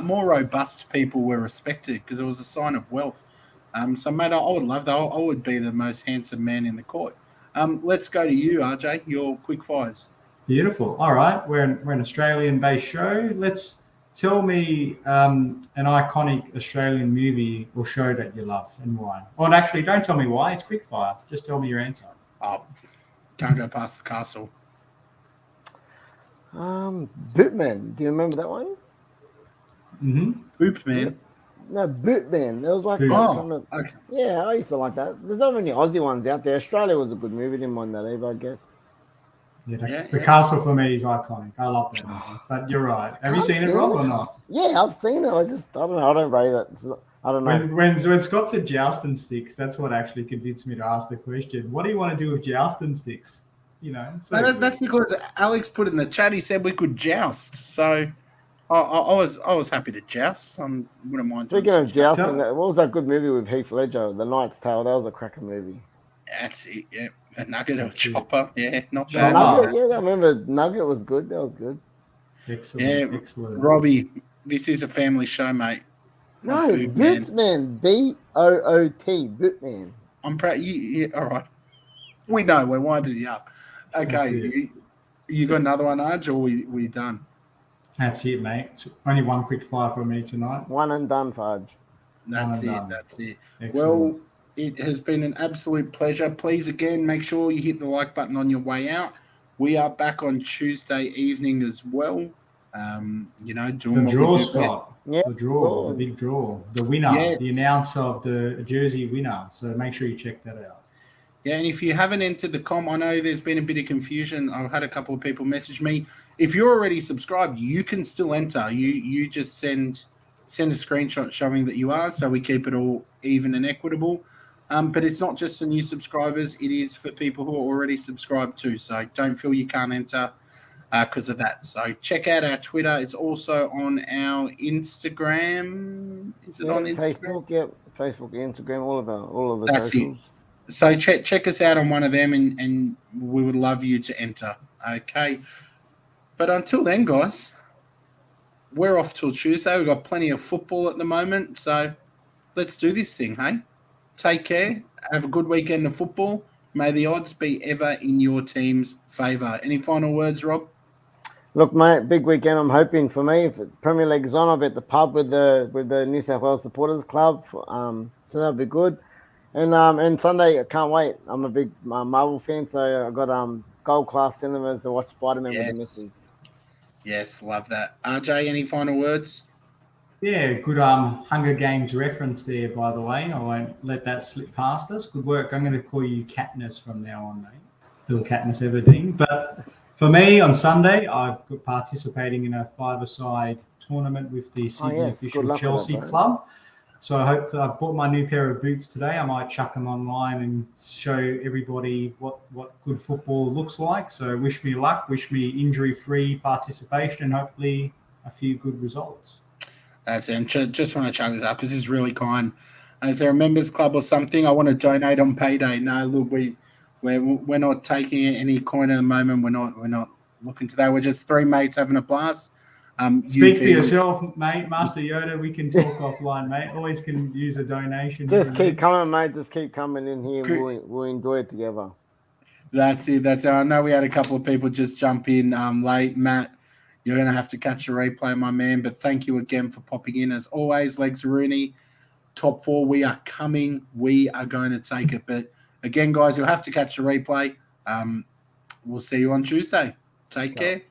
Speaker 2: more robust people were respected because it was a sign of wealth. So, mate, I would love that. I would be the most handsome man in the court. Let's go to you, RJ. Your quick fires.
Speaker 1: Beautiful. All right, we're an Australian-based show. Let's tell me an iconic Australian movie or show that you love and why. Or actually, don't tell me why. It's quickfire. Just tell me your answer.
Speaker 2: Oh, can't go past the castle.
Speaker 3: Bootman. Do you remember that one?
Speaker 1: Mm-hmm.
Speaker 2: Bootman.
Speaker 3: No, Bootman. It was like
Speaker 2: okay.
Speaker 3: Yeah, I used to like that. There's not many Aussie ones out there. Australia was a good movie. Didn't mind that either, I guess.
Speaker 1: Yeah, the castle for me is iconic. I love that movie. But you're right. Have you seen it, Rob, or not?
Speaker 3: Yeah, I've seen it. I don't know. I don't rate it. I don't know.
Speaker 1: When Scott said jousting sticks, that's what actually convinced me to ask the question. What do you want to do with jousting sticks?
Speaker 2: That's because Alex put in the chat. He said we could joust. So I was happy to joust. Wouldn't mind.
Speaker 3: Speaking of jousting, what was that good movie with Heath Ledger, The Knight's Tale? That was a cracker movie.
Speaker 2: That's it. Yeah. A Nugget or a Chopper, yeah, not
Speaker 3: bad. Nugget, yeah, I remember Nugget was good. That was good.
Speaker 1: Excellent, excellent.
Speaker 2: Robbie, this is a family show, mate.
Speaker 3: No, Bootman, B-O-O-T, Bootman.
Speaker 2: I'm proud. All right. We know we're winding you up. Okay, you got another one, Arj, or we done?
Speaker 1: That's it, mate. Only one quick fire from me tonight.
Speaker 3: One and done, Fudge.
Speaker 2: That's it.
Speaker 1: Excellent.
Speaker 2: Well, it has been an absolute pleasure. Please, again, make sure you hit the like button on your way out. We are back on Tuesday evening as well. Doing
Speaker 1: the draw, Scott.
Speaker 3: Yeah.
Speaker 1: The draw, the big draw. The winner, the announcer of the jersey winner. So make sure you check that out.
Speaker 2: Yeah, and if you haven't entered the comp, I know there's been a bit of confusion. I've had a couple of people message me. if you're already subscribed, you can still enter. You just send a screenshot showing that you are, so we keep it all even and equitable. But it's not just for new subscribers; it is for people who are already subscribed too. So don't feel you can't enter because of that. So check out our Twitter. It's also on our Instagram. Is it on Instagram?
Speaker 3: Facebook, Facebook, Instagram, all of the
Speaker 2: That's
Speaker 3: socials.
Speaker 2: it. So check us out on one of them, and we would love you to enter. Okay. But until then, guys, we're off till Tuesday. We've got plenty of football at the moment. So let's do this thing, hey? Take care. Have a good weekend of football. May the odds be ever in your team's favour. Any final words, Rob?
Speaker 3: Look, mate, big weekend. I'm hoping for me. If the Premier League's on, I'll be at the pub with the New South Wales Supporters Club. So that'll be good. And Sunday, I can't wait. I'm a big Marvel fan, so I got gold class cinemas to watch Spider-Man with the missus.
Speaker 2: Yes, love that. RJ, any final words?
Speaker 1: Yeah, good Hunger Games reference there, by the way. I won't let that slip past us. Good work. I'm going to call you Katniss from now on, mate. Little Katniss Everdeen. But for me, on Sunday, I've got participating in a five-a-side tournament with the Sydney official Chelsea club. So I hope that I've bought my new pair of boots today. I might chuck them online and show everybody what good football looks like. So wish me luck, wish me injury-free participation, and hopefully a few good results.
Speaker 2: That's it. And just want to chuck this up because this is really kind. Is there a members club or something? I want to donate on payday. No, look, we're not taking any coin at the moment. We're not looking to that. We're just three mates having a blast.
Speaker 1: Speak for yourself, mate. Master Yoda, we can talk offline, mate. Always can use a donation.
Speaker 3: Just keep coming, mate. Just keep coming in here. We'll enjoy it together.
Speaker 2: That's it. That's it. I know we had a couple of people just jump in late. Matt, you're going to have to catch a replay, my man. But thank you again for popping in. As always, Legs Rooney, top four. We are coming. We are going to take it. But again, guys, you'll have to catch a replay. We'll see you on Tuesday. Take care.